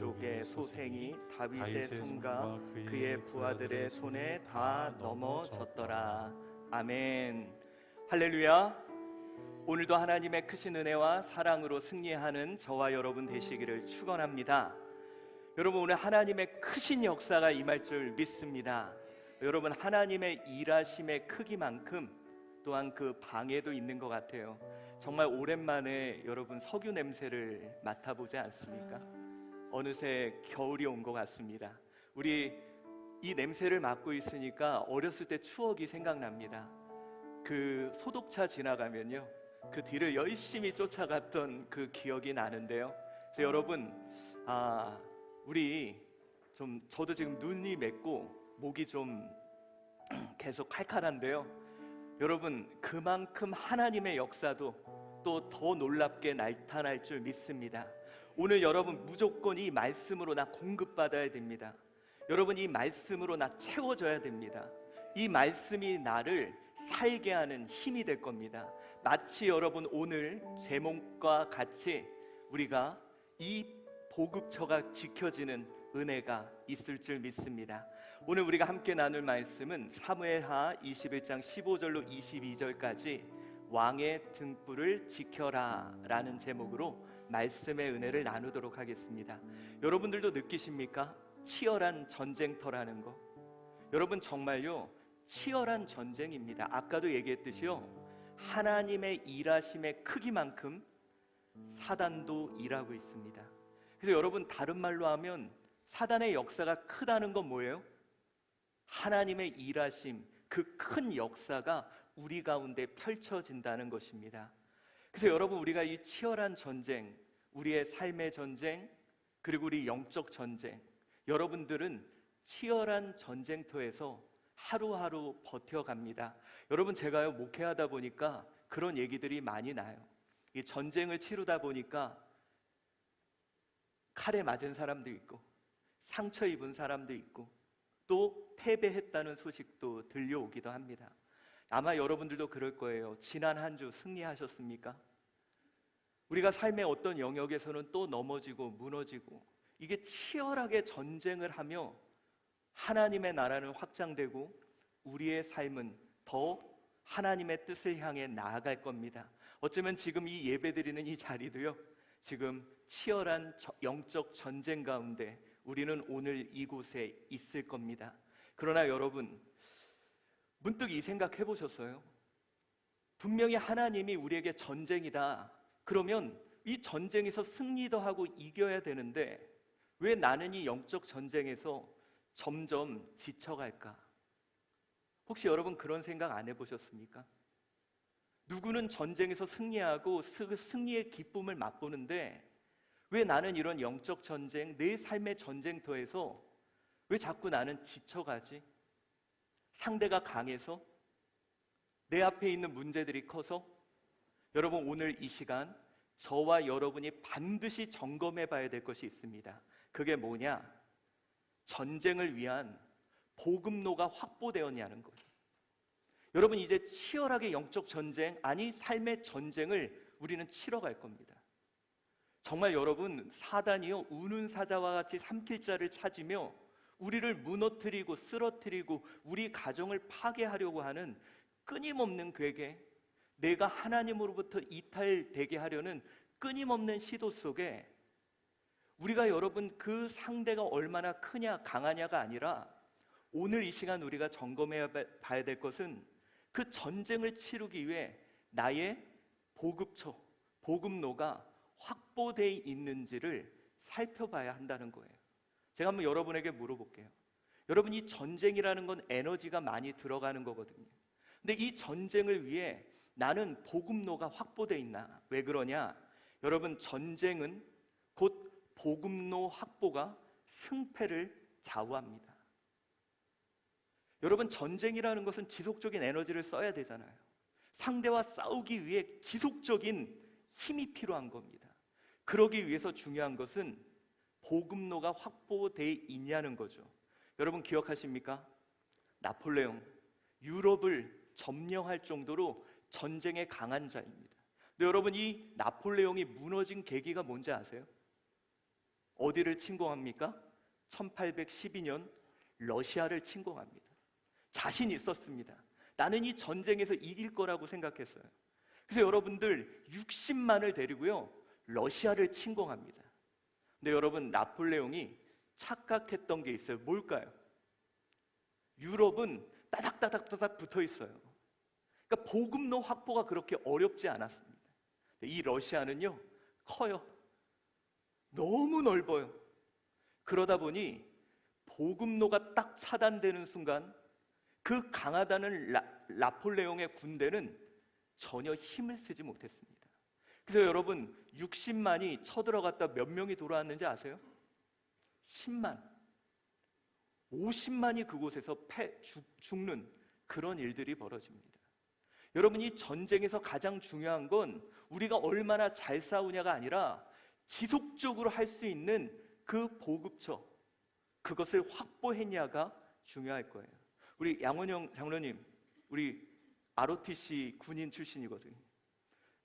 민족의 소생이 다윗의 손과 그의 부하들의 손에 다 넘어졌더라. 아멘. 할렐루야. 오늘도 하나님의 크신 은혜와 사랑으로 승리하는 저와 여러분 되시기를 축원합니다. 여러분, 오늘 하나님의 크신 역사가 임할 줄 믿습니다. 여러분, 하나님의 일하심의 크기만큼 또한 그 방에도 있는 것 같아요. 정말 오랜만에 여러분 석유 냄새를 맡아보지 않습니까? 어느새 겨울이 온 것 같습니다. 우리 이 냄새를 맡고 있으니까 어렸을 때 추억이 생각납니다. 그 소독차 지나가면요, 그 뒤를 열심히 쫓아갔던 그 기억이 나는데요. 그래서 여러분, 우리 저도 지금 눈이 맵고 목이 좀 계속 칼칼한데요. 여러분, 그만큼 하나님의 역사도 또 더 놀랍게 나타날 줄 믿습니다. 오늘 여러분 무조건 이 말씀으로 나 공급받아야 됩니다. 여러분, 이 말씀으로 나 채워져야 됩니다. 이 말씀이 나를 살게 하는 힘이 될 겁니다. 마치 여러분 오늘 제목과 같이 우리가 이 보급처가 지켜지는 은혜가 있을 줄 믿습니다. 오늘 우리가 함께 나눌 말씀은 사무엘하 21장 15절로 22절까지 왕의 등불을 지켜라 라는 제목으로 말씀의 은혜를 나누도록 하겠습니다. 여러분들도 느끼십니까? 치열한 전쟁터라는 거. 여러분, 정말요 치열한 전쟁입니다. 아까도 얘기했듯이요, 하나님의 일하심의 크기만큼 사단도 일하고 있습니다. 그래서 여러분, 다른 말로 하면 사단의 역사가 크다는 건 뭐예요? 하나님의 일하심, 그 큰 역사가 우리 가운데 펼쳐진다는 것입니다. 그래서 여러분, 우리가 이 치열한 전쟁, 우리의 삶의 전쟁, 그리고 우리 영적 전쟁, 여러분들은 치열한 전쟁터에서 하루하루 버텨갑니다. 여러분, 제가요 목회하다 보니까 그런 얘기들이 많이 나요. 이 전쟁을 치르다 보니까 칼에 맞은 사람도 있고 상처 입은 사람도 있고 또 패배했다는 소식도 들려오기도 합니다. 아마 여러분들도 그럴 거예요. 지난 한 주 승리하셨습니까? 우리가 삶의 어떤 영역에서는 또 넘어지고 무너지고, 이게 치열하게 전쟁을 하며 하나님의 나라는 확장되고 우리의 삶은 더 하나님의 뜻을 향해 나아갈 겁니다. 어쩌면 지금 이 예배드리는 이 자리도요, 지금 치열한 영적 전쟁 가운데 우리는 오늘 이곳에 있을 겁니다. 그러나 여러분, 문득 이 생각 해보셨어요? 분명히 하나님이 우리에게 전쟁이다, 그러면 이 전쟁에서 승리도 하고 이겨야 되는데 왜 나는 이 영적 전쟁에서 점점 지쳐갈까? 혹시 여러분 그런 생각 안 해보셨습니까? 누구는 전쟁에서 승리하고 승리의 기쁨을 맛보는데 왜 나는 이런 영적 전쟁, 내 삶의 전쟁터에서 왜 자꾸 나는 지쳐가지? 상대가 강해서? 내 앞에 있는 문제들이 커서? 여러분, 오늘 이 시간 저와 여러분이 반드시 점검해 봐야 될 것이 있습니다. 그게 뭐냐? 전쟁을 위한 보급로가 확보되었냐는 거예요. 여러분, 이제 치열하게 영적 전쟁, 아니 삶의 전쟁을 우리는 치러 갈 겁니다. 정말 여러분, 사단이요 우는 사자와 같이 삼킬 자를 찾으며 우리를 무너뜨리고 쓰러뜨리고 우리 가정을 파괴하려고 하는 끊임없는 괴계, 내가 하나님으로부터 이탈되게 하려는 끊임없는 시도 속에 우리가 여러분 그 상대가 얼마나 크냐 강하냐가 아니라 오늘 이 시간 우리가 점검해 봐야 될 것은 그 전쟁을 치르기 위해 나의 보급처, 보급로가 확보되어 있는지를 살펴봐야 한다는 거예요. 제가 한번 여러분에게 물어볼게요. 여러분, 이 전쟁이라는 건 에너지가 많이 들어가는 거거든요. 근데 이 전쟁을 위해 나는 보급로가 확보되어 있나? 왜 그러냐? 여러분, 전쟁은 곧 보급로 확보가 승패를 좌우합니다. 여러분, 전쟁이라는 것은 지속적인 에너지를 써야 되잖아요. 상대와 싸우기 위해 지속적인 힘이 필요한 겁니다. 그러기 위해서 중요한 것은 보급로가 확보되어 있냐는 거죠. 여러분 기억하십니까? 나폴레옹, 유럽을 점령할 정도로 전쟁에 강한 자입니다. 근데 여러분, 이 나폴레옹이 무너진 계기가 뭔지 아세요? 어디를 침공합니까? 1812년 러시아를 침공합니다. 자신 있었습니다. 나는 이 전쟁에서 이길 거라고 생각했어요. 그래서 여러분들 60만을 데리고요 러시아를 침공합니다. 근데 여러분, 나폴레옹이 착각했던 게 있어요. 뭘까요? 유럽은 따닥따닥따닥 붙어 있어요. 그러니까 보급로 확보가 그렇게 어렵지 않았습니다. 이 러시아는요 커요. 너무 넓어요. 그러다 보니 보급로가 딱 차단되는 순간 그 강하다는 나폴레옹의 군대는 전혀 힘을 쓰지 못했습니다. 그래서 여러분, 60만이 쳐들어갔다 몇 명이 돌아왔는지 아세요? 10만. 50만이 그곳에서 죽는 그런 일들이 벌어집니다. 여러분, 이 전쟁에서 가장 중요한 건 우리가 얼마나 잘 싸우냐가 아니라 지속적으로 할 수 있는 그 보급처, 그것을 확보했냐가 중요할 거예요. 우리 양원영 장로님, 우리 ROTC 군인 출신이거든요.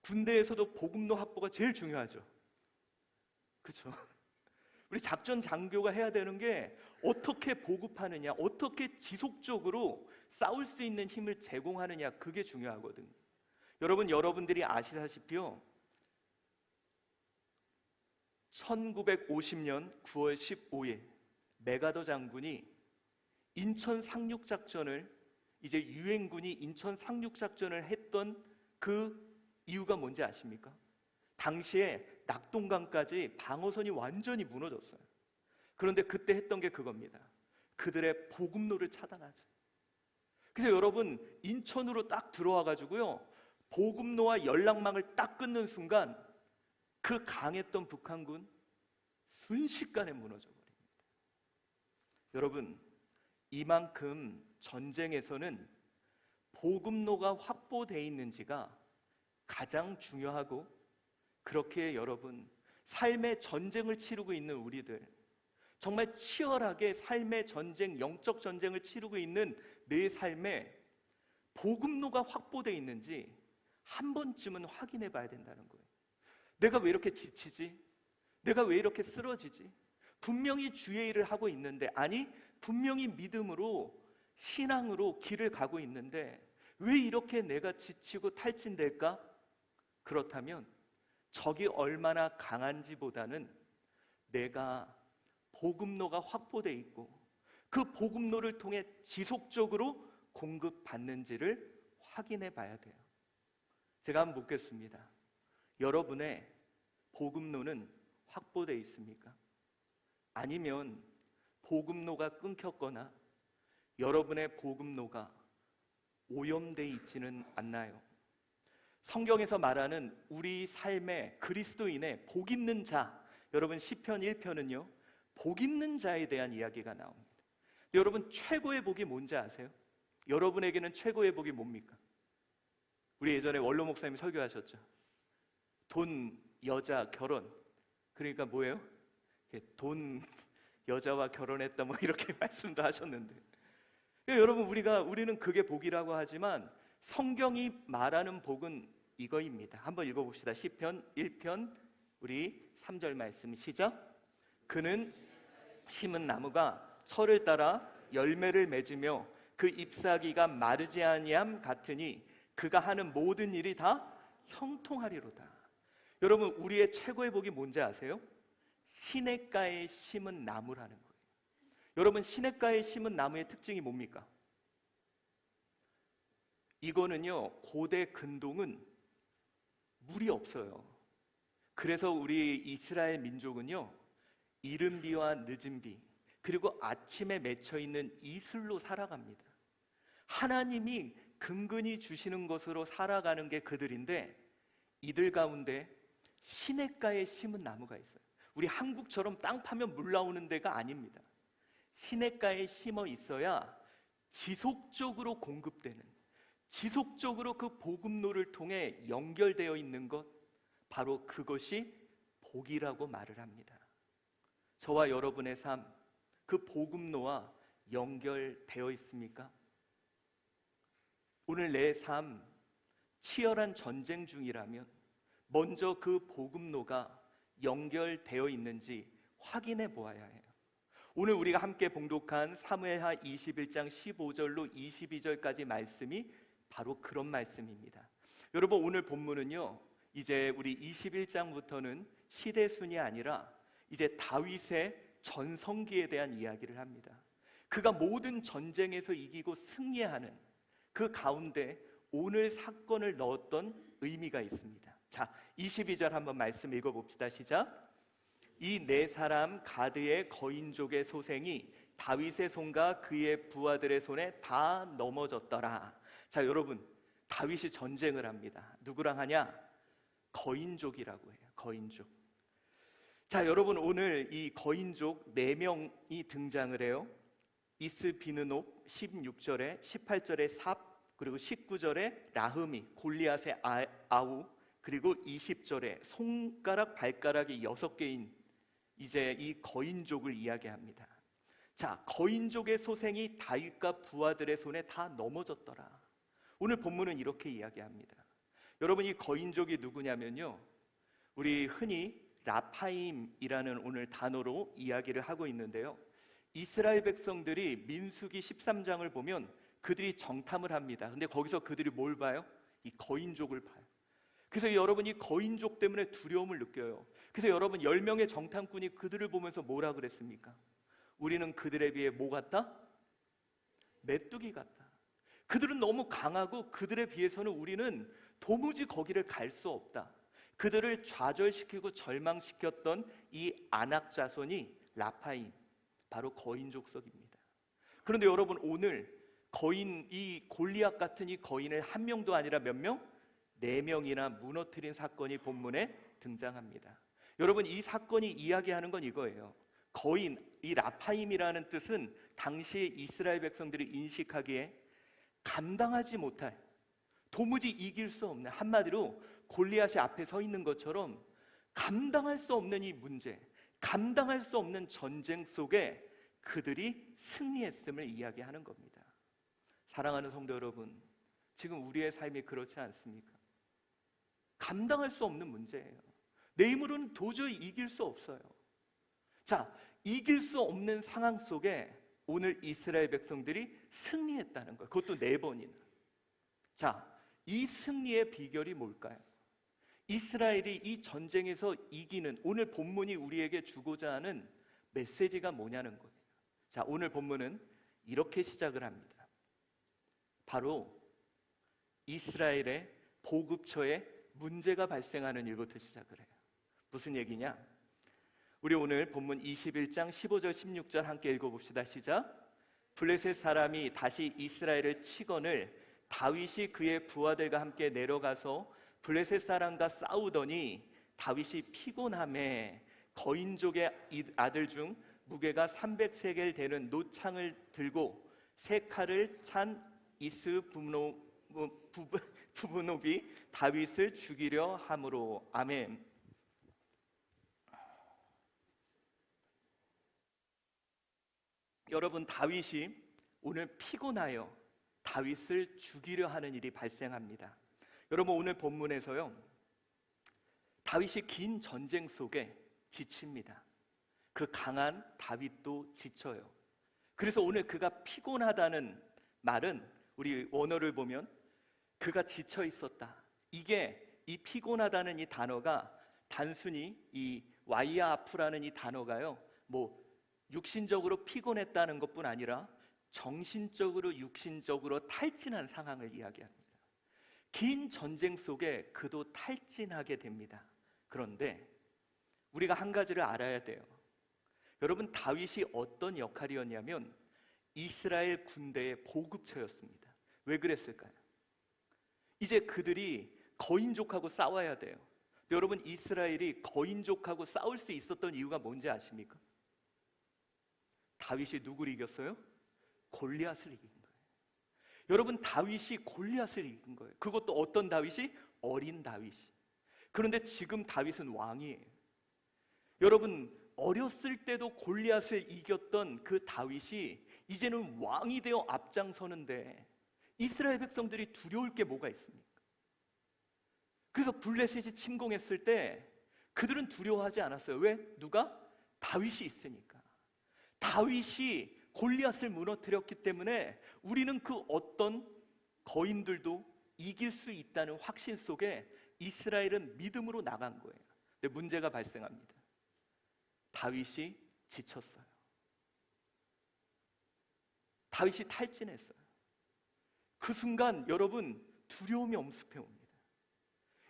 군대에서도 보급로 확보가 제일 중요하죠. 그렇죠? 우리 작전 장교가 해야 되는 게 어떻게 보급하느냐, 어떻게 지속적으로 싸울 수 있는 힘을 제공하느냐, 그게 중요하거든요. 여러분들이 아시다시피요 1950년 9월 15일 메가더 장군이 인천 상륙작전을, 이제 유엔군이 인천 상륙작전을 했던 그 이유가 뭔지 아십니까? 당시에 낙동강까지 방어선이 완전히 무너졌어요. 그런데 그때 했던 게 그겁니다. 그들의 보급로를 차단하죠. 그래서 여러분, 인천으로 딱 들어와 가지고요 보급로와 연락망을 딱 끊는 순간 그 강했던 북한군 순식간에 무너져 버립니다. 여러분, 이만큼 전쟁에서는 보급로가 확보되어 있는지가 가장 중요하고, 그렇게 여러분, 삶의 전쟁을 치르고 있는 우리들, 정말 치열하게 삶의 전쟁, 영적 전쟁을 치르고 있는 내 삶에 보급로가 확보되어 있는지 한 번쯤은 확인해 봐야 된다는 거예요. 내가 왜 이렇게 지치지? 내가 왜 이렇게 쓰러지지? 분명히 주의 일을 하고 있는데, 아니 분명히 믿음으로, 신앙으로 길을 가고 있는데 왜 이렇게 내가 지치고 탈진될까? 그렇다면 적이 얼마나 강한지보다는 내가 보급로가 확보되어 있고 그 보급로를 통해 지속적으로 공급받는지를 확인해 봐야 돼요. 제가 한번 묻겠습니다. 여러분의 보급로는 확보되어 있습니까? 아니면 보급로가 끊겼거나 여러분의 보급로가 오염되어 있지는 않나요? 성경에서 말하는 우리 삶의 그리스도인의 복 있는 자, 여러분 시편 1편은요 복 있는 자에 대한 이야기가 나옵니다. 여러분, 최고의 복이 뭔지 아세요? 여러분에게는 최고의 복이 뭡니까? 우리 예전에 원로 목사님이 설교하셨죠. 돈, 여자, 결혼. 그러니까 뭐예요? 돈, 여자와 결혼했다 뭐 이렇게 말씀도 하셨는데, 여러분, 우리는 그게 복이라고 하지만 성경이 말하는 복은 이거입니다. 한번 읽어봅시다. 시편 1편 우리 3절 말씀 시작. 그는 심은 나무가 철을 따라 열매를 맺으며 그 잎사귀가 마르지 아니함 같으니 그가 하는 모든 일이 다 형통하리로다. 여러분, 우리의 최고의 복이 뭔지 아세요? 시냇가에 심은 나무라는 거예요. 여러분, 시냇가에 심은 나무의 특징이 뭡니까? 이거는요 고대 근동은 물이 없어요. 그래서 우리 이스라엘 민족은요 이른 비와 늦은 비, 그리고 아침에 맺혀 있는 이슬로 살아갑니다. 하나님이 근근히 주시는 것으로 살아가는 게 그들인데, 이들 가운데 시냇가에 심은 나무가 있어요. 우리 한국처럼 땅 파면 물 나오는 데가 아닙니다. 시냇가에 심어 있어야 지속적으로 공급되는, 지속적으로 그 보급로를 통해 연결되어 있는 것, 바로 그것이 복이라고 말을 합니다. 저와 여러분의 삶, 그 보급로와 연결되어 있습니까? 오늘 내 삶 치열한 전쟁 중이라면 먼저 그 보급로가 연결되어 있는지 확인해 보아야 해요. 오늘 우리가 함께 봉독한 사무엘하 21장 15절로 22절까지 말씀이 바로 그런 말씀입니다. 여러분, 오늘 본문은요, 이제 우리 21장부터는 시대순이 아니라 이제 다윗의 전성기에 대한 이야기를 합니다. 그가 모든 전쟁에서 이기고 승리하는 그 가운데 오늘 사건을 넣었던 의미가 있습니다. 자, 22절 한번 말씀 읽어봅시다. 시작. 이 네 사람 가드의 거인족의 소생이 다윗의 손과 그의 부하들의 손에 다 넘어졌더라. 자, 여러분, 다윗이 전쟁을 합니다. 누구랑 하냐? 거인족이라고 해요. 거인족. 자, 여러분, 오늘 이 거인족 4명이 등장을 해요. 이스비느놉 16절에, 18절에 삽, 그리고 19절에 라흠이, 골리앗의 아우, 그리고 20절에 손가락 발가락이 6개인 이제 이 거인족을 이야기합니다. 자, 거인족의 소생이 다윗과 부하들의 손에 다 넘어졌더라. 오늘 본문은 이렇게 이야기합니다. 여러분, 이 거인족이 누구냐면요, 우리 흔히 라파임이라는 오늘 단어로 이야기를 하고 있는데요, 이스라엘 백성들이 민수기 13장을 보면 그들이 정탐을 합니다. 근데 거기서 그들이 뭘 봐요? 이 거인족을 봐요. 그래서 여러분, 이 거인족 때문에 두려움을 느껴요. 그래서 여러분, 10명의 정탐꾼이 그들을 보면서 뭐라 그랬습니까? 우리는 그들에 비해 뭐 같다? 메뚜기 같다. 그들은 너무 강하고 그들에 비해서는 우리는 도무지 거기를 갈 수 없다. 그들을 좌절시키고 절망시켰던 이 아낙 자손이 라파임, 바로 거인족 속입니다. 그런데 여러분, 오늘 거인, 이 골리앗 같은 이 거인을 한 명도 아니라 몇 명? 4명이나 무너뜨린 사건이 본문에 등장합니다. 여러분, 이 사건이 이야기하는 건 이거예요. 거인, 이 라파임이라는 뜻은 당시 이스라엘 백성들이 인식하기에 감당하지 못할, 도무지 이길 수 없는, 한마디로 골리앗이 앞에 서 있는 것처럼 감당할 수 없는 이 문제, 감당할 수 없는 전쟁 속에 그들이 승리했음을 이야기하는 겁니다. 사랑하는 성도 여러분, 지금 우리의 삶이 그렇지 않습니까? 감당할 수 없는 문제예요. 내 힘으로는 도저히 이길 수 없어요. 자, 이길 수 없는 상황 속에 오늘 이스라엘 백성들이 승리했다는 거예요. 그것도 4번이나. 자, 이 승리의 비결이 뭘까요? 이스라엘이 이 전쟁에서 이기는, 오늘 본문이 우리에게 주고자 하는 메시지가 뭐냐는 거예요. 자, 오늘 본문은 이렇게 시작을 합니다. 바로 이스라엘의 보급처에 문제가 발생하는 일부터 시작을 해요. 무슨 얘기냐? 우리 오늘 본문 21장 15절 16절 함께 읽어봅시다. 시작. 블레셋 사람이 다시 이스라엘을 치거늘 다윗이 그의 부하들과 함께 내려가서 블레셋 사람과 싸우더니 다윗이 피곤함에 거인족의 아들 중 무게가 300세겔 되는 노창을 들고 세 칼을 찬 부브노비 다윗을 죽이려 함으로. 아멘. 여러분, 다윗이 오늘 피곤하여 다윗을 죽이려 하는 일이 발생합니다. 여러분, 오늘 본문에서요, 다윗이 긴 전쟁 속에 지칩니다. 그 강한 다윗도 지쳐요. 그래서 오늘 그가 피곤하다는 말은 우리 원어를 보면 그가 지쳐 있었다. 이게 이 피곤하다는 이 단어가 단순히 이 와이아프라는 이 단어가요, 뭐 육신적으로 피곤했다는 것뿐 아니라 정신적으로 육신적으로 탈진한 상황을 이야기합니다. 긴 전쟁 속에 그도 탈진하게 됩니다. 그런데 우리가 한 가지를 알아야 돼요. 여러분, 다윗이 어떤 역할이었냐면 이스라엘 군대의 보급처였습니다. 왜 그랬을까요? 이제 그들이 거인족하고 싸워야 돼요. 여러분, 이스라엘이 거인족하고 싸울 수 있었던 이유가 뭔지 아십니까? 다윗이 누구를 이겼어요? 골리앗을 이긴 거예요. 여러분, 다윗이 골리앗을 이긴 거예요. 그것도 어떤 다윗이? 어린 다윗이. 그런데 지금 다윗은 왕이에요. 여러분, 어렸을 때도 골리앗을 이겼던 그 다윗이 이제는 왕이 되어 앞장서는데 이스라엘 백성들이 두려울 게 뭐가 있습니까? 그래서 블레셋이 침공했을 때 그들은 두려워하지 않았어요. 왜? 누가? 다윗이 있으니까. 다윗이 골리앗을 무너뜨렸기 때문에 우리는 그 어떤 거인들도 이길 수 있다는 확신 속에 이스라엘은 믿음으로 나간 거예요. 근데 문제가 발생합니다. 다윗이 지쳤어요. 다윗이 탈진했어요. 그 순간 여러분 두려움이 엄습해 옵니다.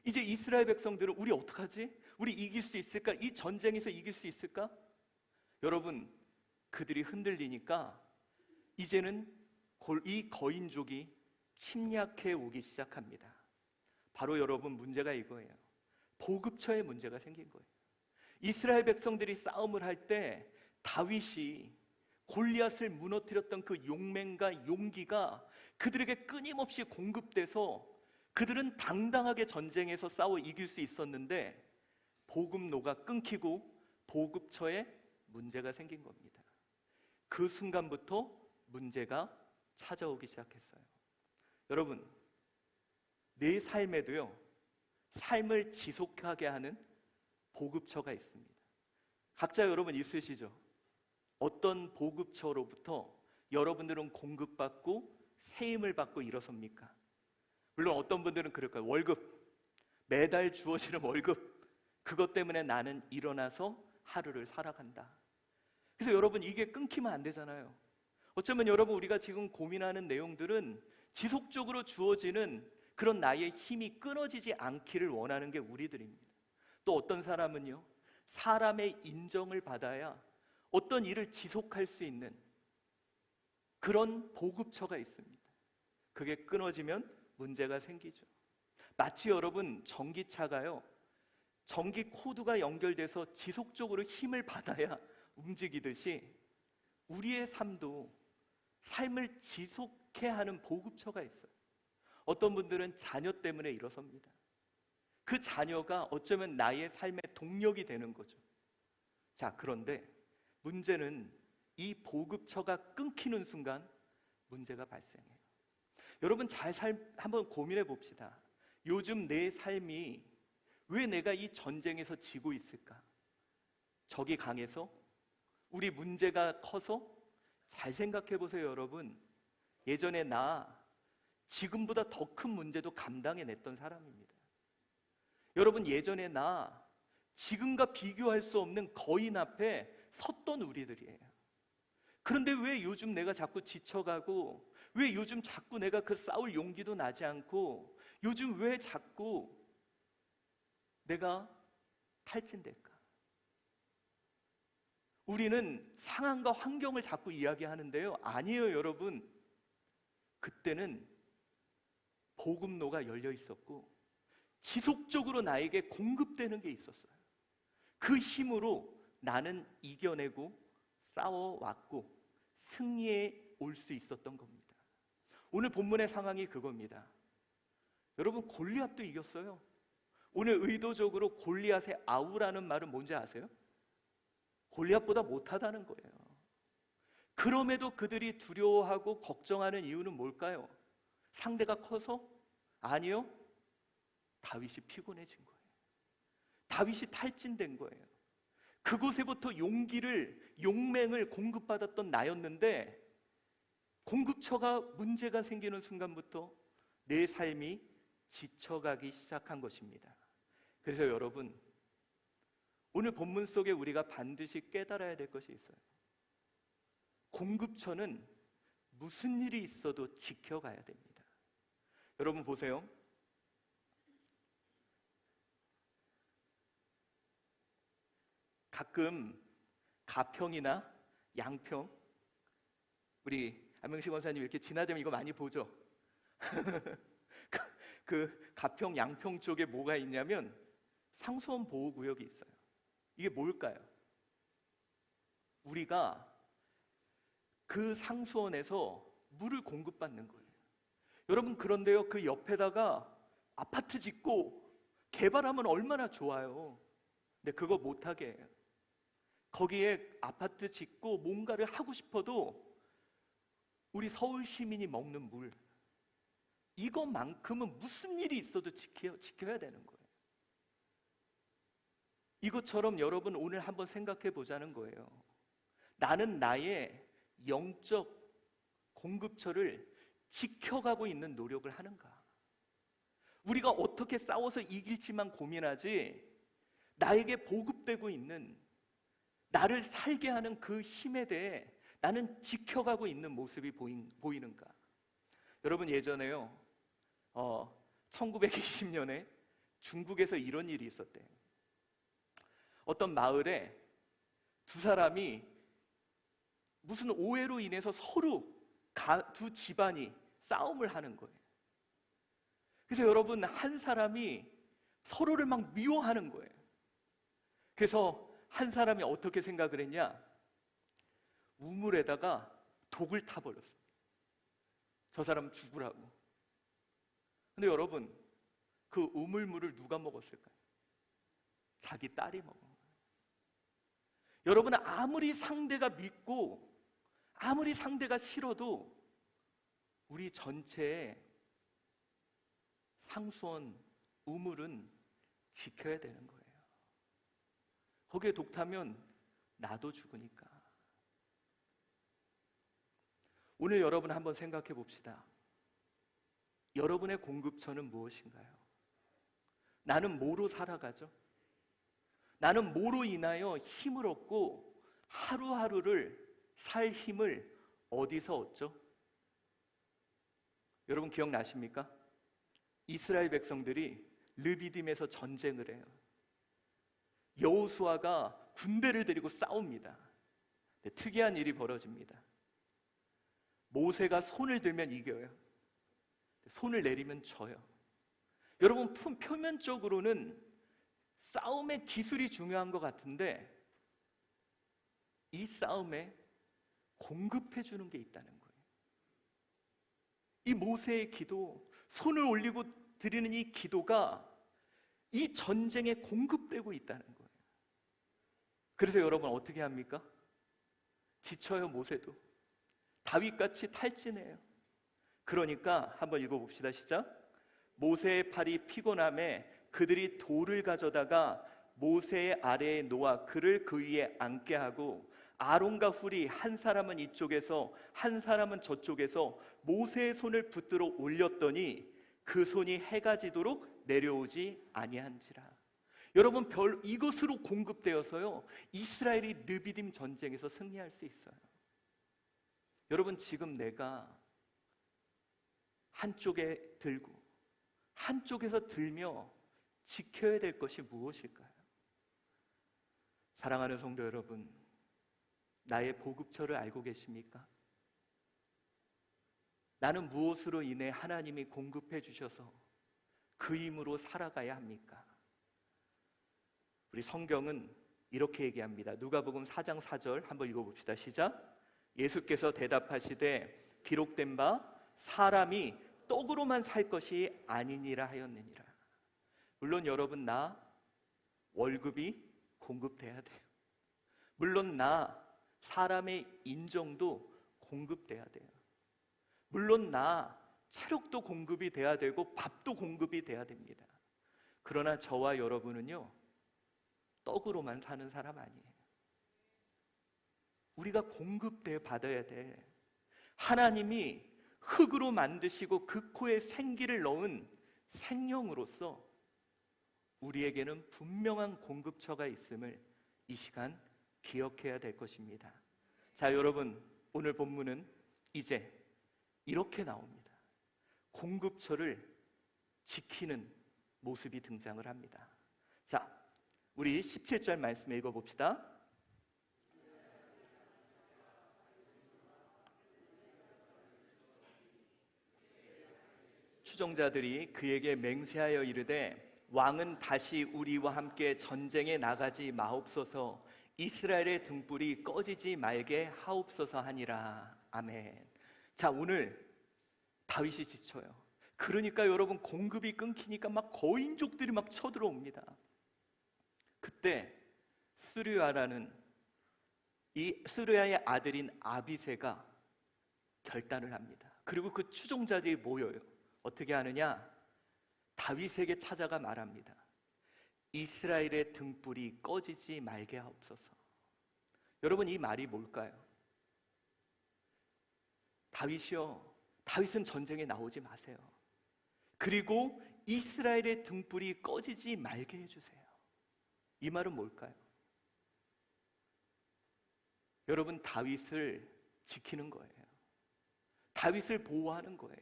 이제 이스라엘 백성들은 우리 어떡하지? 우리 이길 수 있을까? 이 전쟁에서 이길 수 있을까? 여러분, 그들이 흔들리니까 이제는 이 거인족이 침략해 오기 시작합니다. 바로 여러분 문제가 이거예요. 보급처에 문제가 생긴 거예요. 이스라엘 백성들이 싸움을 할 때 다윗이 골리앗을 무너뜨렸던 그 용맹과 용기가 그들에게 끊임없이 공급돼서 그들은 당당하게 전쟁에서 싸워 이길 수 있었는데 보급로가 끊기고 보급처에 문제가 생긴 겁니다. 그 순간부터 문제가 찾아오기 시작했어요. 여러분, 내 삶에도요, 삶을 지속하게 하는 보급처가 있습니다. 각자 여러분 있으시죠? 어떤 보급처로부터 여러분들은 공급받고 세임을 받고 일어섭니까? 물론 어떤 분들은 그럴 거예요. 월급, 매달 주어지는 월급, 그것 때문에 나는 일어나서 하루를 살아간다. 그래서 여러분 이게 끊기면 안 되잖아요. 어쩌면 여러분 우리가 지금 고민하는 내용들은 지속적으로 주어지는 그런 나의 힘이 끊어지지 않기를 원하는 게 우리들입니다. 또 어떤 사람은요, 사람의 인정을 받아야 어떤 일을 지속할 수 있는 그런 보급처가 있습니다. 그게 끊어지면 문제가 생기죠. 마치 여러분 전기차가요, 전기 코드가 연결돼서 지속적으로 힘을 받아야 움직이듯이 우리의 삶도 삶을 지속해 하는 보급처가 있어요. 어떤 분들은 자녀 때문에 일어섭니다. 그 자녀가 어쩌면 나의 삶의 동력이 되는 거죠. 자, 그런데 문제는 이 보급처가 끊기는 순간 문제가 발생해요. 여러분 한번 고민해 봅시다. 요즘 내 삶이 왜 내가 이 전쟁에서 지고 있을까? 적이 강해서? 우리 문제가 커서? 잘 생각해 보세요, 여러분. 예전에 나 지금보다 더 큰 문제도 감당해냈던 사람입니다. 여러분, 예전에 나 지금과 비교할 수 없는 거인 앞에 섰던 우리들이에요. 그런데 왜 요즘 내가 자꾸 지쳐가고, 왜 요즘 자꾸 내가 그 싸울 용기도 나지 않고, 요즘 왜 자꾸 내가 탈진될까? 우리는 상황과 환경을 자꾸 이야기하는데요, 아니에요, 여러분. 그때는 보급로가 열려 있었고 지속적으로 나에게 공급되는 게 있었어요. 그 힘으로 나는 이겨내고 싸워왔고 승리해 올 수 있었던 겁니다. 오늘 본문의 상황이 그겁니다. 여러분, 골리앗도 이겼어요. 오늘 의도적으로 골리앗의 아우라는 말은 뭔지 아세요? 골리앗보다 못하다는 거예요. 그럼에도 그들이 두려워하고 걱정하는 이유는 뭘까요? 상대가 커서? 아니요, 다윗이 피곤해진 거예요. 다윗이 탈진된 거예요. 그곳에부터 용맹을 공급받았던 나였는데 공급처가 문제가 생기는 순간부터 내 삶이 지쳐가기 시작한 것입니다. 그래서 여러분, 오늘 본문 속에 우리가 반드시 깨달아야 될 것이 있어요. 공급처는 무슨 일이 있어도 지켜가야 됩니다. 여러분 보세요. 가끔 가평이나 양평, 우리 안명식 원사님 이렇게 지나다니면 이거 많이 보죠? 그 가평, 양평 쪽에 뭐가 있냐면 상수원 보호구역이 있어요. 이게 뭘까요? 우리가 그 상수원에서 물을 공급받는 거예요. 여러분, 그런데요, 그 옆에다가 아파트 짓고 개발하면 얼마나 좋아요. 근데 그거 못하게 해요. 거기에 아파트 짓고 뭔가를 하고 싶어도 우리 서울 시민이 먹는 물, 이것만큼은 무슨 일이 있어도 지켜야 되는 거예요. 이것처럼 여러분 오늘 한번 생각해 보자는 거예요. 나는 나의 영적 공급처를 지켜가고 있는 노력을 하는가? 우리가 어떻게 싸워서 이길지만 고민하지, 나에게 보급되고 있는, 나를 살게 하는 그 힘에 대해 나는 지켜가고 있는 모습이 보이는가? 여러분, 예전에요, 1920년에 중국에서 이런 일이 있었대요. 어떤 마을에 두 사람이 무슨 오해로 인해서 서로 두 집안이 싸움을 하는 거예요. 그래서 여러분, 한 사람이 서로를 막 미워하는 거예요. 그래서 한 사람이 어떻게 생각을 했냐? 우물에다가 독을 타버렸어요. 저 사람 죽으라고. 근데 여러분, 그 우물물을 누가 먹었을까요? 자기 딸이 먹은 거예요. 여러분은 아무리 상대가 믿고 아무리 상대가 싫어도 우리 전체의 상수원 우물은 지켜야 되는 거예요. 거기에 독 타면 나도 죽으니까. 오늘 여러분 한번 생각해 봅시다. 여러분의 공급처는 무엇인가요? 나는 뭐로 살아가죠? 나는 뭐로 인하여 힘을 얻고 하루하루를 살 힘을 어디서 얻죠? 여러분 기억나십니까? 이스라엘 백성들이 르비딤에서 전쟁을 해요. 여호수아가 군대를 데리고 싸웁니다. 특이한 일이 벌어집니다. 모세가 손을 들면 이겨요. 손을 내리면 져요. 여러분, 표면적으로는 싸움의 기술이 중요한 것 같은데 이 싸움에 공급해 주는 게 있다는 거예요. 이 모세의 기도, 손을 올리고 드리는 이 기도가 이 전쟁에 공급되고 있다는 거예요. 그래서 여러분 어떻게 합니까? 지쳐요, 모세도. 다윗같이 탈진해요. 그러니까 한번 읽어봅시다. 시작. 모세의 팔이 피곤함에 그들이 돌을 가져다가 모세의 아래에 놓아 그를 그 위에 앉게 하고 아론과 훌이 한 사람은 이쪽에서 한 사람은 저쪽에서 모세의 손을 붙들어 올렸더니 그 손이 해가 지도록 내려오지 아니한지라. 여러분, 이것으로 공급되어서요 이스라엘이 르비딤 전쟁에서 승리할 수 있어요. 여러분, 지금 내가 한쪽에 들고 한쪽에서 들며 지켜야 될 것이 무엇일까요? 사랑하는 성도 여러분, 나의 보급처를 알고 계십니까? 나는 무엇으로 인해 하나님이 공급해 주셔서 그 힘으로 살아가야 합니까? 우리 성경은 이렇게 얘기합니다. 누가복음 4장 4절 한번 읽어봅시다. 시작. 예수께서 대답하시되 기록된 바 사람이 떡으로만 살 것이 아니니라 하였느니라. 물론 여러분, 나 월급이 공급돼야 돼요. 물론 나 사람의 인정도 공급돼야 돼요. 물론 나 체력도 공급이 돼야 되고 밥도 공급이 돼야 됩니다. 그러나 저와 여러분은요 떡으로만 사는 사람 아니에요. 우리가 공급돼 받아야 될, 하나님이 흙으로 만드시고 그 코에 생기를 넣은 생명으로서 우리에게는 분명한 공급처가 있음을 이 시간 기억해야 될 것입니다. 자, 여러분, 오늘 본문은 이제 이렇게 나옵니다. 공급처를 지키는 모습이 등장을 합니다. 자, 우리 17절 말씀 읽어봅시다. 추종자들이 그에게 맹세하여 이르되 왕은 다시 우리와 함께 전쟁에 나가지 마옵소서, 이스라엘의 등불이 꺼지지 말게 하옵소서 하니라. 아멘. 자, 오늘 다윗이 지쳐요. 그러니까 여러분, 공급이 끊기니까 막 거인족들이 막 쳐들어옵니다. 그때 스루야라는 이 스루야의 아들인 아비새가 결단을 합니다. 그리고 그 추종자들이 모여요. 어떻게 하느냐? 다윗에게 찾아가 말합니다. 이스라엘의 등불이 꺼지지 말게 하옵소서. 여러분, 이 말이 뭘까요? 다윗이요, 다윗은 전쟁에 나오지 마세요. 그리고 이스라엘의 등불이 꺼지지 말게 해주세요. 이 말은 뭘까요? 여러분, 다윗을 지키는 거예요. 다윗을 보호하는 거예요.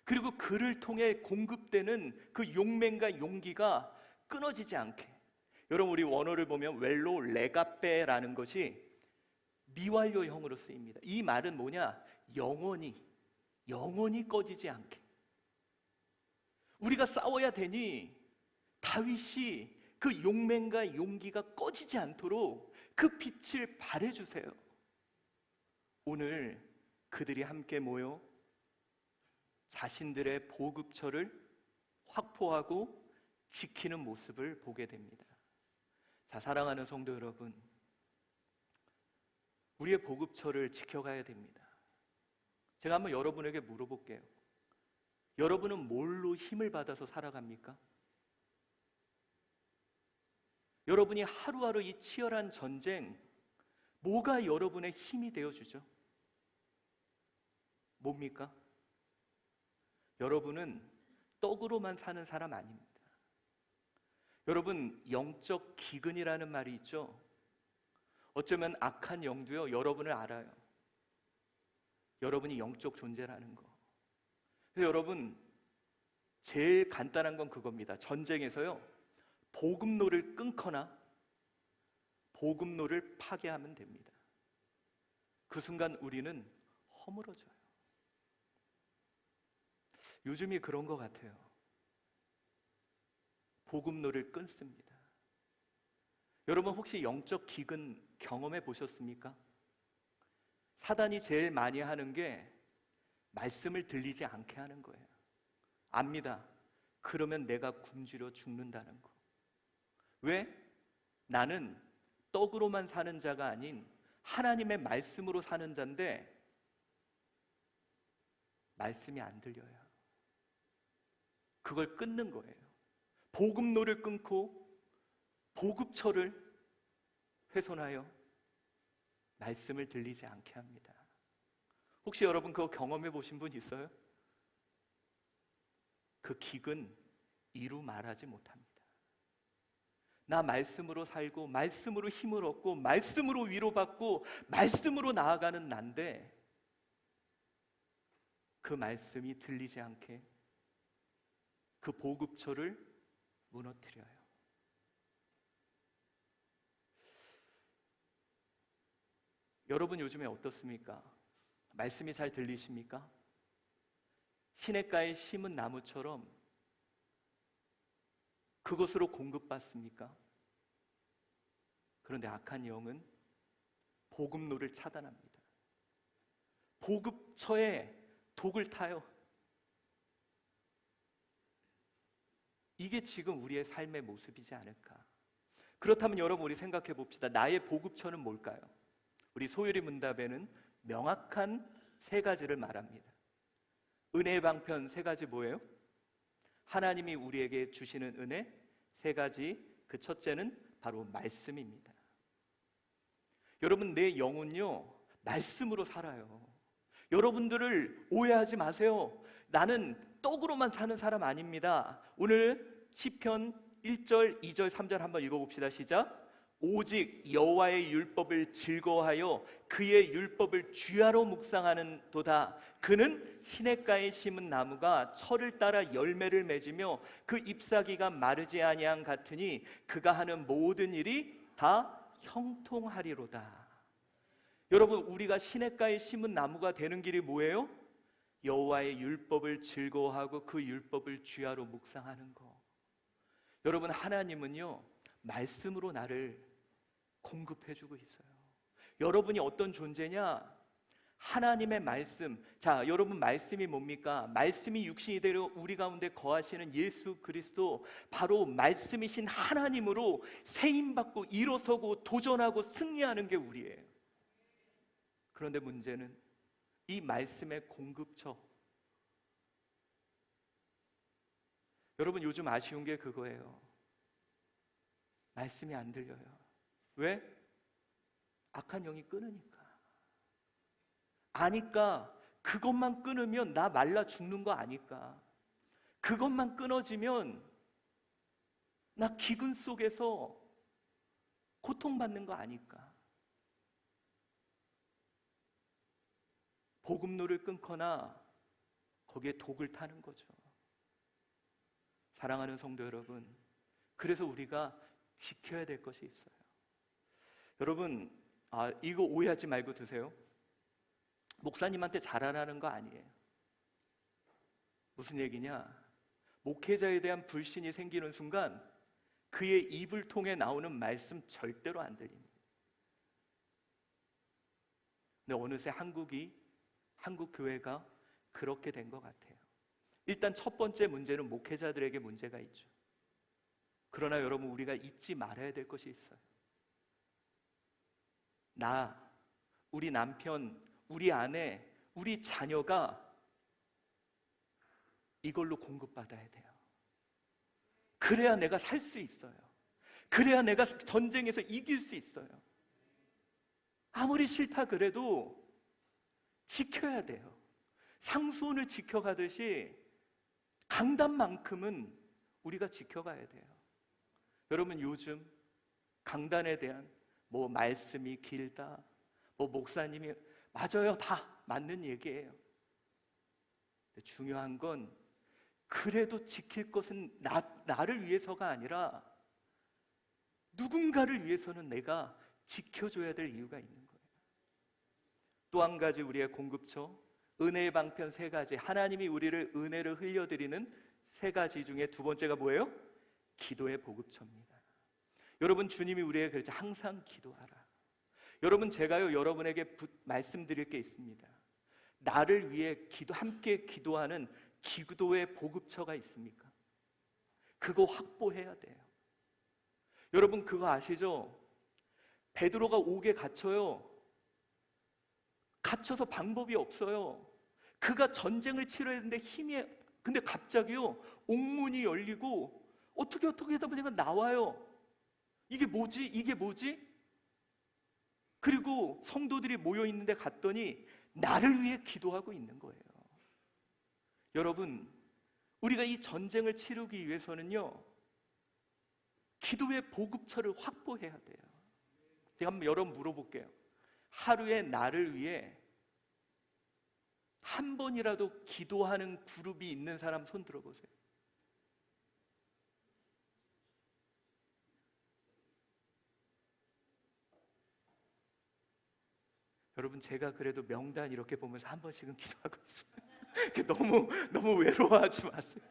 그리고 그를 통해 공급되는 그 용맹과 용기가 끊어지지 않게. 여러분, 우리 원어를 보면 웰로 레가페라는 것이 미완료형으로 쓰입니다. 이 말은 뭐냐? 영원히 꺼지지 않게. 우리가 싸워야 되니 다윗이 그 용맹과 용기가 꺼지지 않도록 그 빛을 발해주세요. 오늘 그들이 함께 모여 자신들의 보급처를 확보하고 지키는 모습을 보게 됩니다. 자, 사랑하는 성도 여러분, 우리의 보급처를 지켜가야 됩니다. 제가 한번 여러분에게 물어볼게요. 여러분은 뭘로 힘을 받아서 살아갑니까? 여러분이 하루하루 이 치열한 전쟁, 뭐가 여러분의 힘이 되어주죠? 뭡니까? 여러분은 떡으로만 사는 사람 아닙니다. 여러분, 영적 기근이라는 말이 있죠. 어쩌면 악한 영도요, 여러분을 알아요. 여러분이 영적 존재라는 거. 그래서 여러분, 제일 간단한 건 그겁니다. 전쟁에서요, 보급로를 끊거나 보급로를 파괴하면 됩니다. 그 순간 우리는 허물어져요. 요즘이 그런 것 같아요. 보급로를 끊습니다. 여러분, 혹시 영적 기근 경험해 보셨습니까? 사단이 제일 많이 하는 게 말씀을 들리지 않게 하는 거예요. 압니다. 그러면 내가 굶주려 죽는다는 거. 왜? 나는 떡으로만 사는 자가 아닌 하나님의 말씀으로 사는 자인데 말씀이 안 들려요. 그걸 끊는 거예요. 보급로를 끊고 보급처를 훼손하여 말씀을 들리지 않게 합니다. 혹시 여러분 그거 경험해 보신 분 있어요? 그 기근 이루 말하지 못합니다. 나 말씀으로 살고 말씀으로 힘을 얻고 말씀으로 위로받고 말씀으로 나아가는 난데 그 말씀이 들리지 않게 그 보급처를 무너뜨려요. 여러분 요즘에 어떻습니까? 말씀이 잘 들리십니까? 시냇가에 심은 나무처럼 그것으로 공급받습니까? 그런데 악한 영은 보급로를 차단합니다. 보급처에 독을 타요. 이게 지금 우리의 삶의 모습이지 않을까? 그렇다면 여러분, 우리 생각해 봅시다. 나의 보급처는 뭘까요? 우리 소율이 문답에는 명확한 세 가지를 말합니다. 은혜의 방편 세 가지 뭐예요? 하나님이 우리에게 주시는 은혜 세 가지. 그 첫째는 바로 말씀입니다. 여러분, 내 영은요 말씀으로 살아요. 여러분들을 오해하지 마세요. 나는 떡으로만 사는 사람 아닙니다. 오늘 시편 1절, 2절, 3절 한번 읽어봅시다. 시작. 오직 여호와의 율법을 즐거워하여 그의 율법을 주야로 묵상하는 도다. 그는 시냇가에 심은 나무가 철을 따라 열매를 맺으며 그 잎사귀가 마르지 아니함 같으니 그가 하는 모든 일이 다 형통하리로다. 여러분, 우리가 시냇가에 심은 나무가 되는 길이 뭐예요? 여호와의 율법을 즐거워하고 그 율법을 주야로 묵상하는 거. 여러분, 하나님은요 말씀으로 나를 공급해주고 있어요. 여러분이 어떤 존재냐? 하나님의 말씀. 자, 여러분, 말씀이 뭡니까? 말씀이 육신이 되려 우리 가운데 거하시는 예수 그리스도, 바로 말씀이신 하나님으로 세임받고 일어서고 도전하고 승리하는 게 우리예요. 그런데 문제는 이 말씀의 공급처. 여러분, 요즘 아쉬운 게 그거예요. 말씀이 안 들려요. 왜? 악한 영이 끊으니까. 아니까 그것만 끊으면 나 말라 죽는 거 아니까. 그것만 끊어지면 나 기근 속에서 고통받는 거 아니까. 복음로를 끊거나 거기에 독을 타는 거죠. 사랑하는 성도 여러분, 그래서 우리가 지켜야 될 것이 있어요. 여러분, 이거 오해하지 말고 드세요. 목사님한테 잘하라는 거 아니에요. 무슨 얘기냐? 목회자에 대한 불신이 생기는 순간 그의 입을 통해 나오는 말씀 절대로 안 들립니다. 근데 어느새 한국 교회가 그렇게 된 것 같아요. 일단 첫 번째 문제는 목회자들에게 문제가 있죠. 그러나 여러분, 우리가 잊지 말아야 될 것이 있어요. 우리 남편, 우리 아내, 우리 자녀가 이걸로 공급받아야 돼요. 그래야 내가 살 수 있어요. 그래야 내가 전쟁에서 이길 수 있어요. 아무리 싫다 그래도 지켜야 돼요. 상수원을 지켜가듯이 강단만큼은 우리가 지켜가야 돼요. 여러분, 요즘 강단에 대한 말씀이 길다, 목사님이 맞아요. 다 맞는 얘기예요. 중요한 건 그래도 지킬 것은 나를 위해서가 아니라 누군가를 위해서는 내가 지켜줘야 될 이유가 있는 거예요. 또 한 가지 우리의 공급처, 은혜의 방편 3가지, 하나님이 우리를 은혜를 흘려드리는 3가지 중에 두 번째가 뭐예요? 기도의 보급처입니다. 여러분, 주님이 우리에게 그랬죠. 항상 기도하라. 여러분, 제가요 여러분에게 말씀드릴 게 있습니다. 나를 위해 함께 기도하는 기도의 보급처가 있습니까? 그거 확보해야 돼요. 여러분, 그거 아시죠? 베드로가 옥에 갇혀요. 갇혀서 방법이 없어요. 그가 전쟁을 치러야 되는데 근데 갑자기요 옥문이 열리고 어떻게 하다 보니까 나와요. 이게 뭐지? 그리고 성도들이 모여 있는데 갔더니 나를 위해 기도하고 있는 거예요. 여러분, 우리가 이 전쟁을 치르기 위해서는요 기도의 보급처를 확보해야 돼요. 제가 한번 여러분 물어볼게요. 하루에 나를 위해 한 번이라도 기도하는 그룹이 있는 사람 손 들어보세요. 여러분, 제가 그래도 명단 이렇게 보면서 한 번씩은 기도하고 있어요. 너무 외로워하지 마세요.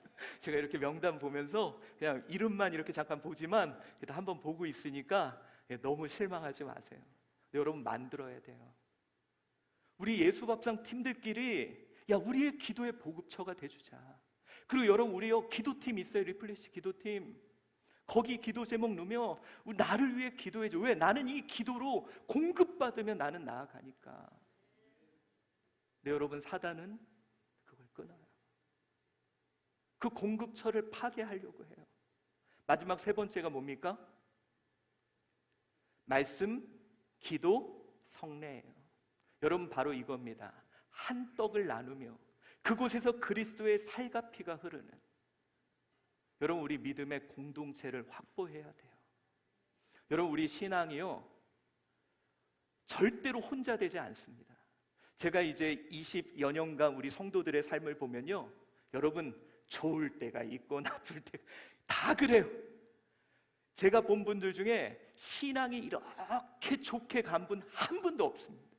제가 이렇게 명단 보면서 그냥 이름만 이렇게 잠깐 보지만 그래도 한 번 보고 있으니까 너무 실망하지 마세요. 여러분, 만들어야 돼요. 우리 예수밥상 팀들끼리 우리의 기도의 보급처가 돼주자. 그리고 여러분, 우리요 기도팀 있어요. 리플래시 기도팀. 거기 기도 제목 넣으면 나를 위해 기도해줘. 왜? 나는 이 기도로 공급받으면 나는 나아가니까. 근데 여러분, 사단은 그걸 끊어요. 그 공급처를 파괴하려고 해요. 마지막 3번째가 뭡니까? 말씀, 기도, 성례예요. 여러분, 바로 이겁니다. 한 떡을 나누며 그곳에서 그리스도의 살과 피가 흐르는, 여러분, 우리 믿음의 공동체를 확보해야 돼요. 여러분, 우리 신앙이요 절대로 혼자 되지 않습니다. 제가 이제 20여 년간 우리 성도들의 삶을 보면요, 여러분, 좋을 때가 있고 나쁠 때 다 그래요. 제가 본 분들 중에 신앙이 이렇게 좋게 간 분 한 분도 없습니다.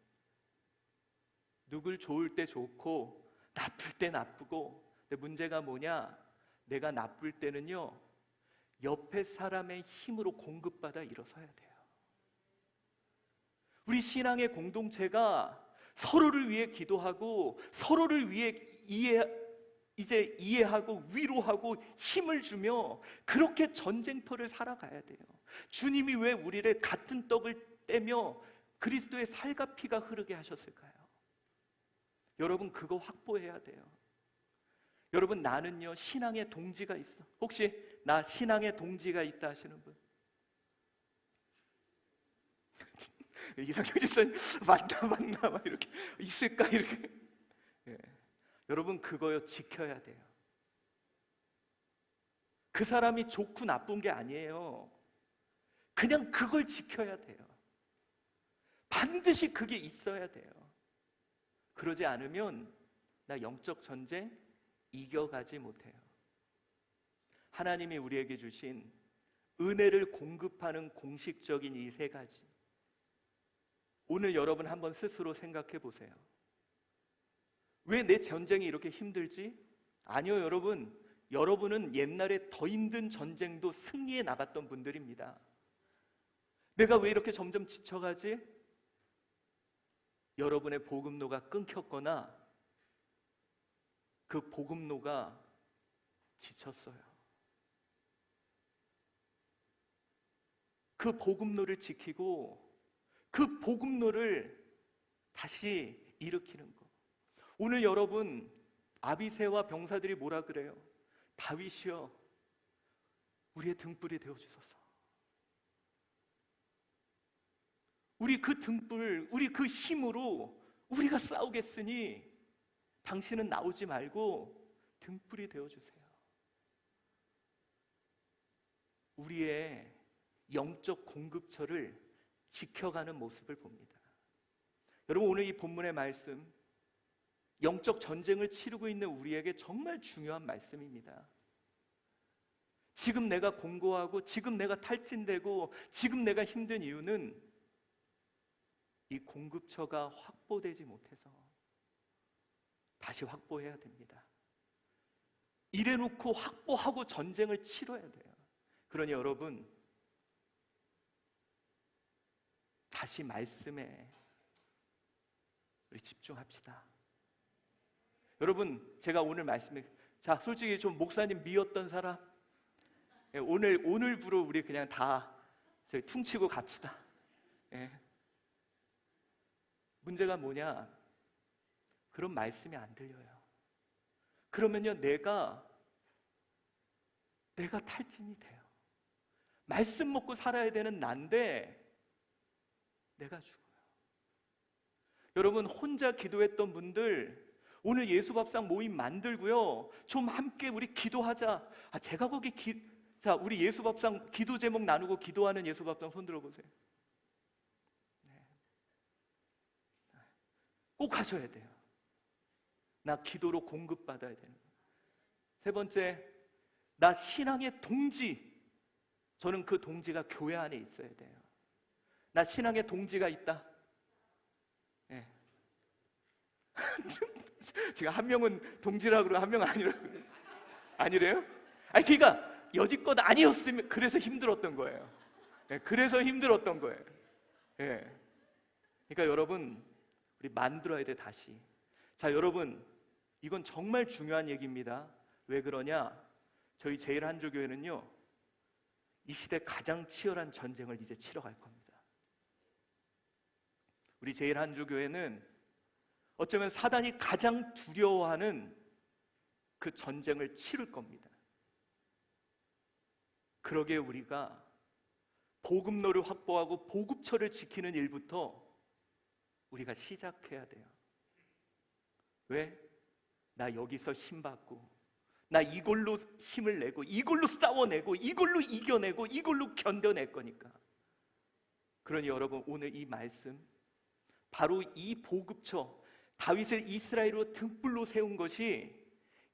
누굴 좋을 때 좋고 나쁠 때 나쁘고. 근데 문제가 뭐냐? 내가 나쁠 때는요 옆에 사람의 힘으로 공급받아 일어서야 돼요. 우리 신앙의 공동체가 서로를 위해 기도하고 서로를 위해 이해하고 위로하고 힘을 주며 그렇게 전쟁터를 살아가야 돼요. 주님이 왜 우리를 같은 떡을 떼며 그리스도의 살과 피가 흐르게 하셨을까요? 여러분, 그거 확보해야 돼요. 여러분, 나는요 신앙의 동지가 있어. 혹시 나 신앙의 동지가 있다 하시는 분? 이상경 집사님 맞나 막 이렇게 있을까 이렇게. 예. 여러분 그거요 지켜야 돼요. 그 사람이 좋고 나쁜 게 아니에요. 그냥 그걸 지켜야 돼요. 반드시 그게 있어야 돼요. 그러지 않으면 나 영적 전쟁 이겨가지 못해요. 하나님이 우리에게 주신 은혜를 공급하는 공식적인 이 세 가지, 오늘 여러분 한번 스스로 생각해 보세요. 왜 내 전쟁이 이렇게 힘들지? 아니요, 여러분은 옛날에 더 힘든 전쟁도 승리해 나갔던 분들입니다. 내가 왜 이렇게 점점 지쳐가지? 여러분의 복음로가 끊겼거나 그 복음로가 지쳤어요. 그 복음로를 지키고 그 복음로를 다시 일으키는 것. 오늘 여러분 아비새와 병사들이 뭐라 그래요? 다윗이여 우리의 등불이 되어주소서. 우리 그 등불, 우리 그 힘으로 우리가 싸우겠으니 당신은 나오지 말고 등불이 되어주세요. 우리의 영적 공급처를 지켜가는 모습을 봅니다. 여러분 오늘 이 본문의 말씀, 영적 전쟁을 치르고 있는 우리에게 정말 중요한 말씀입니다. 지금 내가 공고하고 지금 내가 탈진되고 지금 내가 힘든 이유는 이 공급처가 확보되지 못해서 다시 확보해야 됩니다. 이래놓고 확보하고 전쟁을 치러야 돼요. 그러니 여러분 다시 말씀에 우리 집중합시다. 여러분 제가 오늘 말씀에 자 솔직히 좀 목사님 미웠던 사람 오늘부로 우리 그냥 다 저희 퉁치고 갑시다. 예. 문제가 뭐냐? 그런 말씀이 안 들려요. 그러면요 내가 탈진이 돼요. 말씀 먹고 살아야 되는 난데 내가 죽어요. 여러분 혼자 기도했던 분들 오늘 예수밥상 모임 만들고요 좀 함께 우리 기도하자. 제가 거기 자 우리 예수밥상 기도 제목 나누고 기도하는 예수밥상 손 들어보세요. 꼭 하셔야 돼요. 나 기도로 공급받아야 되는 거예요. 세 번째, 나 신앙의 동지. 저는 그 동지가 교회 안에 있어야 돼요. 나 신앙의 동지가 있다. 네. 지금 한 명은 동지라고 그러고 한 명은 아니라고 그래요. 아니래요? 아니 그러니까 여지껏 아니었으면 그래서 힘들었던 거예요. 네, 그래서 힘들었던 거예요. 네. 그러니까 여러분 우리 만들어야 돼 다시. 자 여러분 이건 정말 중요한 얘기입니다. 왜 그러냐? 저희 제일한주교회는요 이 시대 가장 치열한 전쟁을 이제 치러 갈 겁니다. 우리 제일한주교회는 어쩌면 사단이 가장 두려워하는 그 전쟁을 치를 겁니다. 그러기에 우리가 복음로를 확보하고 보급처를 지키는 일부터 우리가 시작해야 돼요. 왜? 나 여기서 힘받고 나 이걸로 힘을 내고 이걸로 싸워내고 이걸로 이겨내고 이걸로 견뎌낼 거니까. 그러니 여러분 오늘 이 말씀 바로 이 보급처 다윗을 이스라엘로 등불로 세운 것이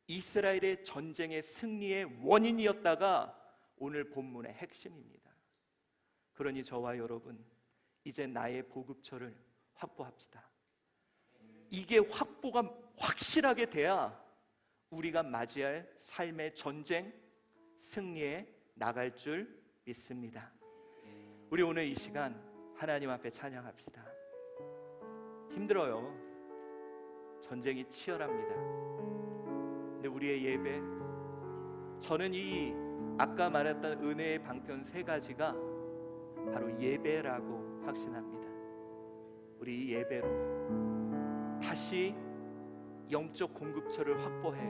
이스라엘의 전쟁의 승리의 원인이었다가 오늘 본문의 핵심입니다. 그러니 저와 여러분 이제 나의 보급처를 확보합시다. 이게 확보가 확실하게 돼야 우리가 맞이할 삶의 전쟁 승리에 나갈 줄 믿습니다. 우리 오늘 이 시간 하나님 앞에 찬양합시다. 힘들어요. 전쟁이 치열합니다. 근데 우리의 예배, 저는 이 아까 말했던 은혜의 방편 세 가지가 바로 예배라고 확신합니다. 우리 이 예배로 다시 영적 공급처를 확보해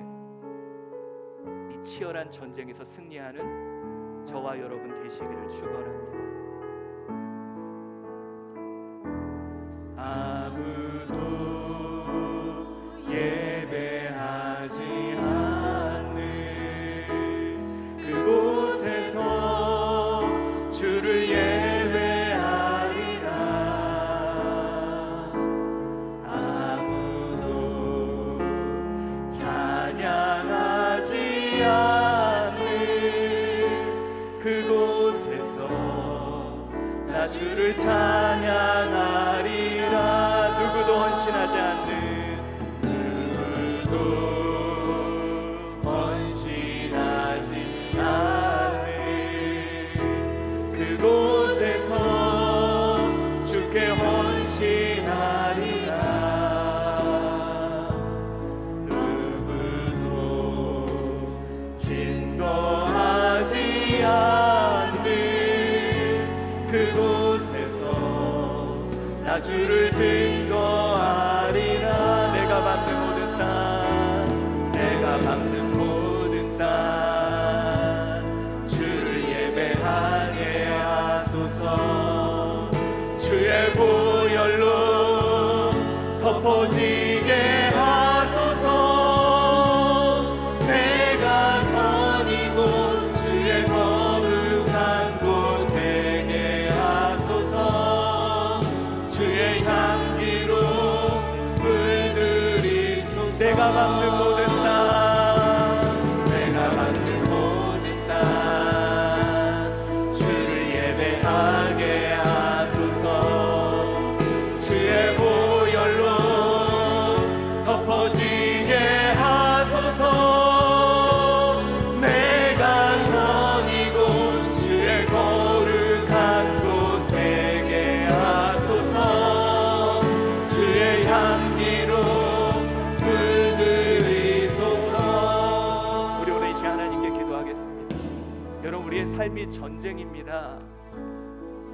이 치열한 전쟁에서 승리하는 저와 여러분 되시기를 축원합니다. 덮어지게 하소서. 내가 선이고 주의 거룩한 곳 되게 하소서. 주의 향기로 물들이소서. 내가 밟는 모든 땅, 내가 밟는 모든 땅 주를 예배하게 하소서. 주의 보혈로 덮어지게 하소서. 내가 선이고 주의 거룩한 곳 되게 하소서. 주의 향기로 물들이소서. 우리 오늘 이 시간 하나님께 기도하겠습니다. 여러분, 우리의 삶이 전쟁입니다.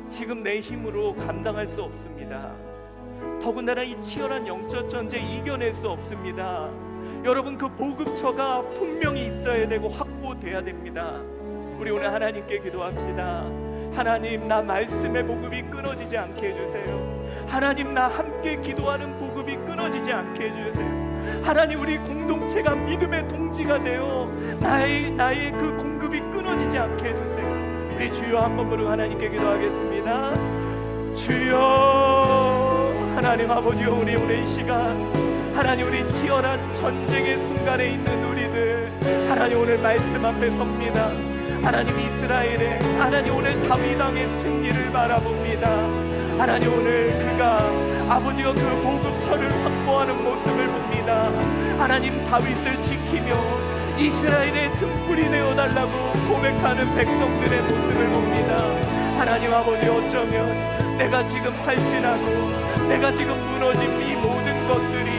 지금 내 힘으로 감당할 수 없습니다. 더군다나 이 치열한 영적 전쟁 이겨낼 수 없습니다. 여러분, 그 보급처가 분명히 있어야 되고 확보돼야 됩니다. 우리 오늘 하나님께 기도합시다. 하나님, 나 말씀의 보급이 끊어지지 않게 해주세요. 하나님, 나 함께 기도하는 보급이 끊어지지 않게 해주세요. 하나님, 우리 공동체가 믿음의 동지가 되어 나의 그 공급이 끊어지지 않게 해주세요. 우리 주여 한번 부르고 하나님께 기도하겠습니다. 주여, 하나님 아버지여, 우리 오늘 이 시간 하나님, 우리 치열한 전쟁의 순간에 있는 우리들 하나님 오늘 말씀 앞에 섭니다. 하나님, 이스라엘의 하나님 오늘 다윗 왕의 승리를 바라봅니다. 하나님, 오늘 그가 아버지가 그 보급처를 확보하는 모습을 봅니다. 하나님, 다윗을 지키며 이스라엘의 등불이 되어달라고 고백하는 백성들의 모습을 봅니다. 하나님 아버지, 어쩌면 내가 지금 탈진하고 내가 지금 무너진 이 모든 것들이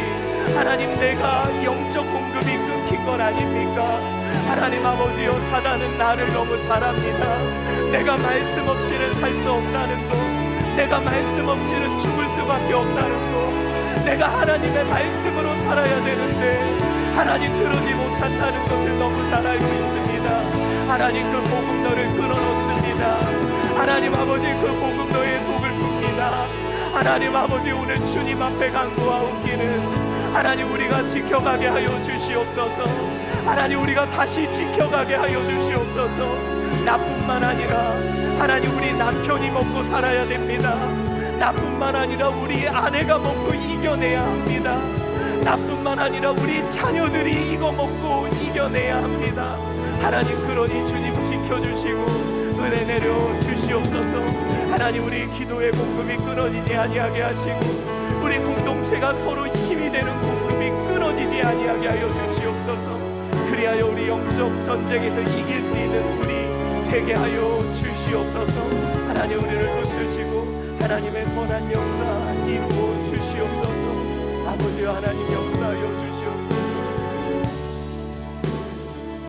하나님, 내가 영적 공급이 끊긴 건 아닙니까? 하나님 아버지여, 사단은 나를 너무 잘 압니다. 내가 말씀 없이는 살 수 없다는 것, 내가 말씀 없이는 죽을 수밖에 없다는 것, 내가 하나님의 말씀으로 살아야 되는데 하나님 그러지 못한다는 것을 너무 잘 알고 있습니다. 하나님, 그 복음너를 끊어놓습니다. 하나님 아버지, 그 복음너의 독을 풉니다. 하나님 아버지, 오늘 주님 앞에 간구하옵기는 하나님, 우리가 지켜가게 하여 주시옵소서. 하나님, 우리가 다시 지켜가게 하여 주시옵소서. 나뿐만 아니라 하나님, 우리 남편이 먹고 살아야 됩니다. 나뿐만 아니라 우리 아내가 먹고 이겨내야 합니다. 나뿐만 아니라 우리 자녀들이 이거 먹고 이겨내야 합니다. 하나님, 그러니 주님 지켜주시고 은혜 내려 주시옵소서. 하나님, 우리 기도의 공급이 끊어지지 아니하게 하시고 우리 공동체가 서로 힘이 되는 공급이 끊어지지 아니하게 하여 주시옵소서. 그리하여 우리 영적 전쟁에서 이길 수 있는 우리 되게 하여 주시옵소서. 하나님, 우리를 붙드시고 하나님의 선한 역사 이루어 주시옵소서. 아버지와 하나님 역사하여 주시옵소서.